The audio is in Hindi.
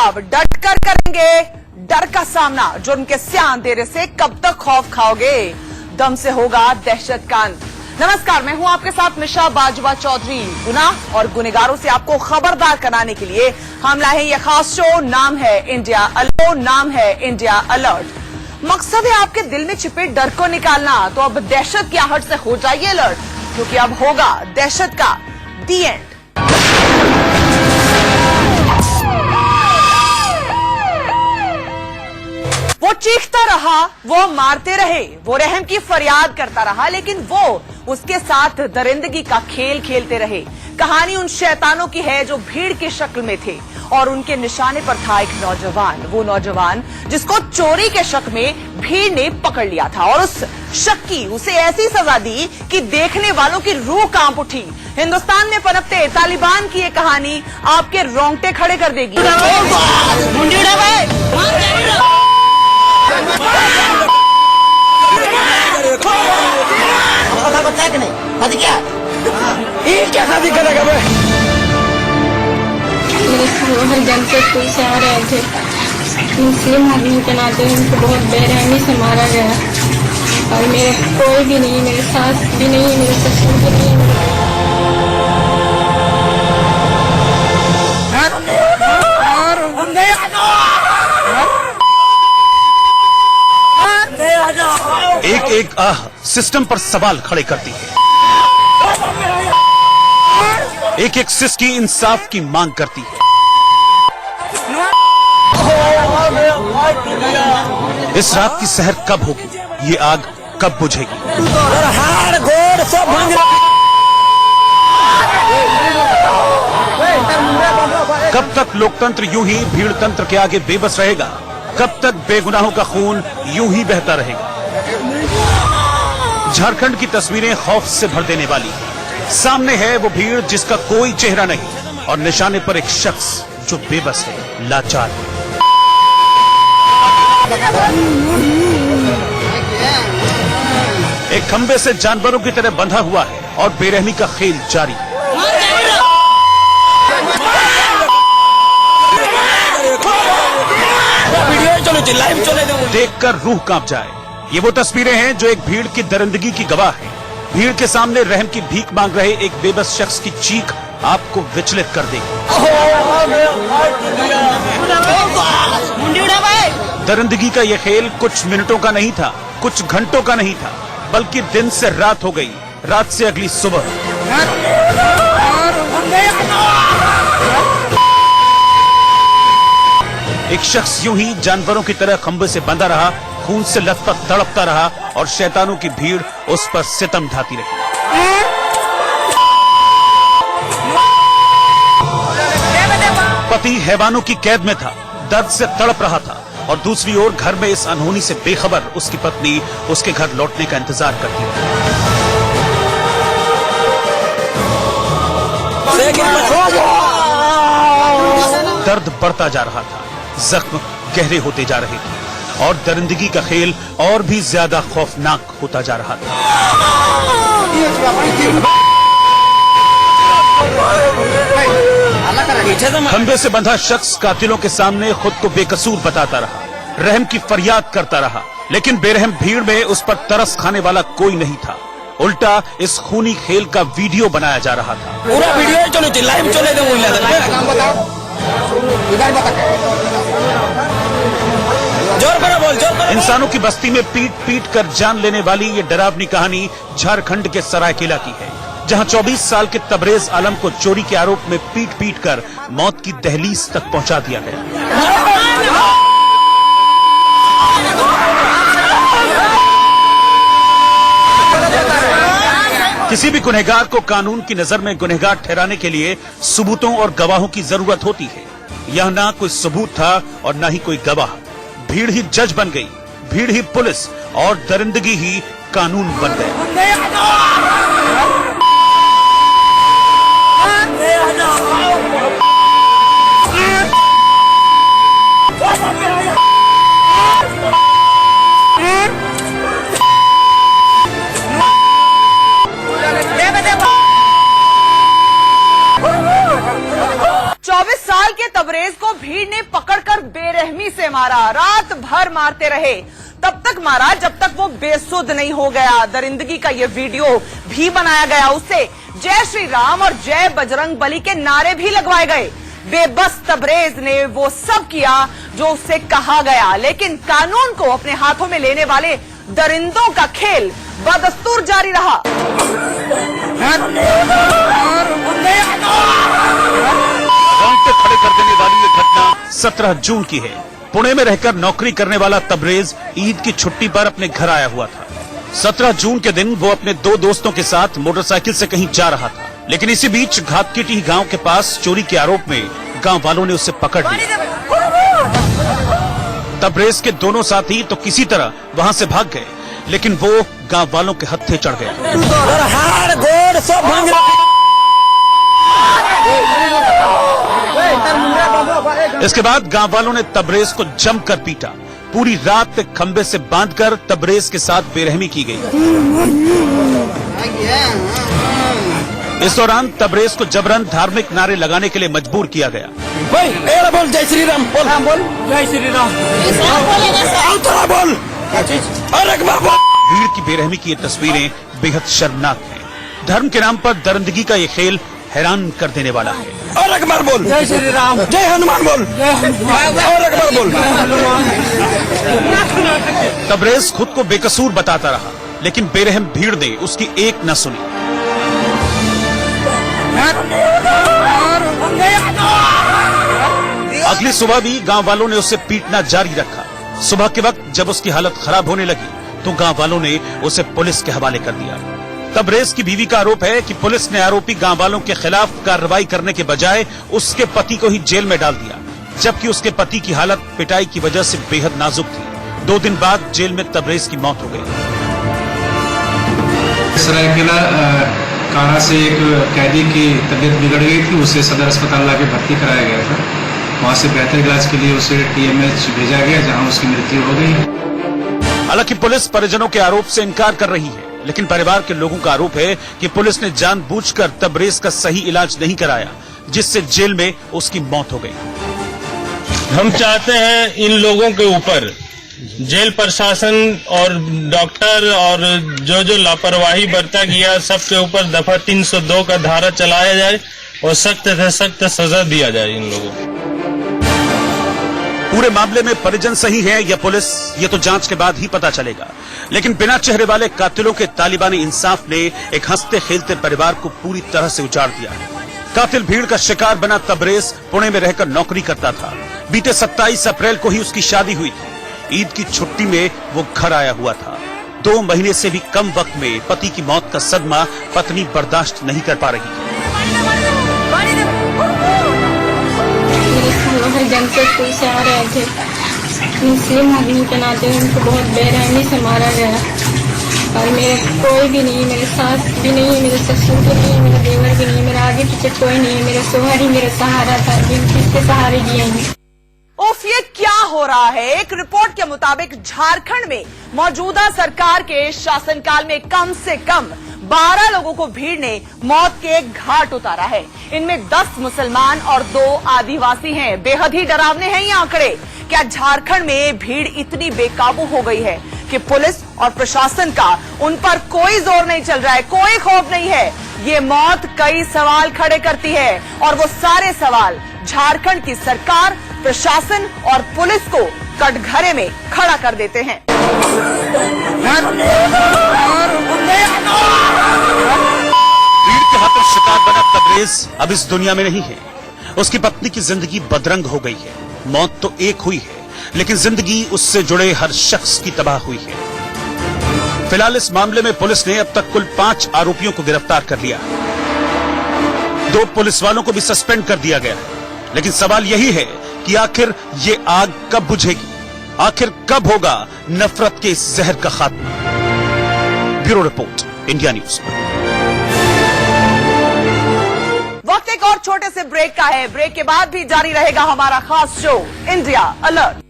अब डट कर करेंगे डर का सामना। जुर्म के स्याह अंधेरे से कब तक खौफ खाओगे, दम से होगा दहशत का अंत। नमस्कार, मैं हूं आपके साथ निशा बाजवा चौधरी। गुनाह और गुनहगारों से आपको खबरदार कराने के लिए हम लाए हैं यह खास शो। नाम है इंडिया अलर्ट, नाम है इंडिया अलर्ट। मकसद है आपके दिल में छिपे डर को निकालना। तो अब दहशत की आहट से हो जाइए अलर्ट, क्योंकि अब होगा दहशत का दी एंड। वो चीखता रहा, वो मारते रहे, वो रहम की फरियाद करता रहा, लेकिन वो उसके साथ दरिंदगी का खेल खेलते रहे। कहानी उन शैतानों की है जो भीड़ की शक्ल में थे और उनके निशाने पर था एक नौजवान। वो नौजवान जिसको चोरी के शक में भीड़ ने पकड़ लिया था और उस शक की उसे ऐसी सजा दी कि देखने वालों की रूह कांप उठी। हिंदुस्तान में पनपते तालिबान की ये कहानी आपके रोंगटे खड़े कर देगी। क्या शादी करेगा? हर जन से स्कूल से आ रहे थे। मुस्लिम आदमी के नाते उनको बहुत बेरहमी से मारा गया और मेरे कोई भी नहीं, मेरे सास भी नहीं, मेरे ससुर भी नहीं। एक आह सिस्टम पर सवाल खड़े करती है। एक एक सिस्की इंसाफ की मांग करती है। इस रात की सहर कब होगी, ये आग कब बुझेगी? कब तक लोकतंत्र यूं ही भीड़ तंत्र के आगे बेबस रहेगा? कब तक बेगुनाहों का खून यूं ही बहता रहेगा? झारखंड की तस्वीरें खौफ से भर देने वाली। सामने है वो भीड़ जिसका कोई चेहरा नहीं और निशाने पर एक शख्स जो बेबस है, लाचार है। एक खंबे से जानवरों की तरह बंधा हुआ है और बेरहमी का खेल जारी है। देखकर रूह कांप जाए। ये वो तस्वीरें हैं जो एक भीड़ की दरिंदगी की गवाह है। भीड़ के सामने रहम की भीख मांग रहे एक बेबस शख्स की चीख आपको विचलित कर देगी। दरिंदगी का यह खेल कुछ मिनटों का नहीं था, कुछ घंटों का नहीं था, बल्कि दिन से रात हो गई, रात से अगली सुबह। एक शख्स यूं ही जानवरों की तरह खंबे से बंधा रहा, खून से लथपथ तड़पता रहा और शैतानों की भीड़ उस पर सितम ढाती रही। पति हैवानों की कैद में था, दर्द से तड़प रहा था और दूसरी ओर घर में इस अनहोनी से बेखबर उसकी पत्नी उसके घर लौटने का इंतजार करती रही। दर्द बढ़ता जा रहा था, जख्म गहरे होते जा रहे थे और दरिंदगी का खेल और भी ज्यादा खौफनाक होता जा रहा था। खंबे से बंधा शख्स कातिलों के सामने खुद को बेकसूर बताता रहा, रहम की फरियाद करता रहा, लेकिन बेरहम भीड़ में उस पर तरस खाने वाला कोई नहीं था। उल्टा इस खूनी खेल का वीडियो बनाया जा रहा था। पूरा वीडियो चलो, लाइव चले इंसानों की बस्ती में पीट पीट कर जान लेने वाली ये डरावनी कहानी झारखंड के सरायकेला की है, जहां 24 साल के तबरेज आलम को चोरी के आरोप में पीट पीट कर मौत की दहलीज तक पहुंचा दिया गया। किसी भी गुनहगार को कानून की नजर में गुनहगार ठहराने के लिए सबूतों और गवाहों की जरूरत होती है। यह ना कोई सबूत था और ना ही कोई गवाह। भीड़ ही जज बन गई, भीड़ ही पुलिस और दरिंदगी ही कानून बन गए। साल के तबरेज को भीड़ ने पकड़कर बेरहमी से मारा, रात भर मारते रहे, तब तक मारा जब तक वो बेसुध नहीं हो गया। दरिंदगी का ये वीडियो भी बनाया गया, उससे जय श्री राम और जय बजरंग बली के नारे भी लगवाए गए। बेबस तबरेज ने वो सब किया जो उससे कहा गया, लेकिन कानून को अपने हाथों में लेने वाले दरिंदों का खेल बदस्तूर जारी रहा। रोंगटे खड़े कर देने वाली ये घटना 17 जून की है। पुणे में रहकर नौकरी करने वाला तबरेज ईद की छुट्टी पर अपने घर आया हुआ था। 17 जून के दिन वो अपने 2 दोस्तों के साथ मोटरसाइकिल से कहीं जा रहा था, लेकिन इसी बीच घातकीटी गांव के पास चोरी के आरोप में गांव वालों ने उसे पकड़ लिया। तबरेज के दोनों साथी तो किसी तरह वहां से भाग गए, लेकिन वो गांव वालों के हत्थे चढ़ गया। हाड़ गोड़ सब भांग इसके बाद गांव वालों ने तबरेज को जमकर पीटा। पूरी रात खंबे से बांधकर तबरेज के साथ बेरहमी की गई। इस दौरान तबरेज को जबरन धार्मिक नारे लगाने के लिए मजबूर किया गया। भाई मेरा बोल जय श्री राम बोल। हाँ बोल जय श्री राम बोल और एक बार बोल। भीड़ की बेरहमी की ये तस्वीरें बेहद शर्मनाक हैं। धर्म के नाम पर दरिंदगी का ये खेल हैरान कर देने वाला है। और एक बार बोल जय श्री राम जय हनुमान बोल और एक बार बोल। तबरेज खुद को बेकसूर बताता रहा, लेकिन बेरहम भीड़ ने उसकी एक न सुनी। अगली सुबह भी गांव वालों ने उसे पीटना जारी रखा। सुबह के वक्त जब उसकी हालत खराब होने लगी तो गांव वालों ने उसे पुलिस के हवाले कर दिया। तबरेज की बीवी का आरोप है कि पुलिस ने आरोपी गांव वालों के खिलाफ कार्रवाई करने के बजाय उसके पति को ही जेल में डाल दिया, जबकि उसके पति की हालत पिटाई की वजह से बेहद नाजुक थी। 2 दिन बाद जेल में तबरेज की मौत हो गई। सरायकेला कारा से एक कैदी की तबीयत बिगड़ गई थी, उसे सदर अस्पताल लाके भर्ती कराया गया था। वहां से बेहतर इलाज के लिए उसे TMH भेजा गया, जहां उसकी मृत्यु हो गई। हालांकि पुलिस परिजनों के आरोप से इनकार कर रही है, लेकिन परिवार के लोगों का आरोप है कि पुलिस ने जानबूझकर तबरेज का सही इलाज नहीं कराया, जिससे जेल में उसकी मौत हो गई। हम चाहते हैं इन लोगों के ऊपर जेल प्रशासन और डॉक्टर और जो लापरवाही बरता गया सबके ऊपर दफा 302 का धारा चलाया जाए और सख्त से सख्त सजा दिया जाए इन लोगों को। पूरे मामले में परिजन सही है या पुलिस, ये तो जांच के बाद ही पता चलेगा। लेकिन बिना चेहरे वाले कातिलों के तालिबानी इंसाफ ने एक हंसते खेलते परिवार को पूरी तरह से उजाड़ दिया है। कातिल भीड़ का शिकार बना तबरेज पुणे में रहकर नौकरी करता था। बीते 27 अप्रैल को ही उसकी शादी हुई थी। ईद की छुट्टी में वो घर आया हुआ था। 2 महीने से भी कम वक्त में पति की मौत का सदमा पत्नी बर्दाश्त नहीं कर पा रही है। हर जमशेदपुर से आ रहे थे। मुस्लिम आदमी के नाते उनको बहुत बेरहमी से मारा गया और मेरे कोई भी नहीं, मेरे सास भी नहीं, मेरे ससुर भी नहीं, मेरे देवर भी नहीं, मेरे आगे पीछे कोई नहीं, मेरे शोहर ही मेरा सहारा था, जिसके सहारे जिए हैं। उफ, ये क्या हो रहा है? एक रिपोर्ट के मुताबिक झारखंड में मौजूदा सरकार के शासनकाल में कम से कम 12 लोगों को भीड़ ने मौत के घाट उतारा है। इनमें 10 मुसलमान और 2 आदिवासी हैं। बेहद ही डरावने हैं ये आंकड़े। क्या झारखंड में भीड़ इतनी बेकाबू हो गई है कि पुलिस और प्रशासन का उन पर कोई जोर नहीं चल रहा है, कोई खौफ नहीं है? ये मौत कई सवाल खड़े करती है और वो सारे सवाल झारखंड की सरकार, प्रशासन और पुलिस को कटघरे में खड़ा कर देते हैं। भीड़ के हाथों शिकार बना तबरेज अब इस दुनिया में नहीं है। उसकी पत्नी की जिंदगी बदरंग हो गई है। मौत तो एक हुई है, लेकिन जिंदगी उससे जुड़े हर शख्स की तबाह हुई है। फिलहाल इस मामले में पुलिस ने अब तक कुल 5 आरोपियों को गिरफ्तार कर लिया। 2 पुलिस वालों को भी सस्पेंड कर दिया गया है। लेकिन सवाल यही है कि आखिर ये आग कब बुझेगी? आखिर कब होगा नफरत के इस जहर का खात्मा? Bureau report, India news. वक्त एक और छोटे से ब्रेक का है। ब्रेक के बाद भी जारी रहेगा हमारा खास शो इंडिया अलर्ट।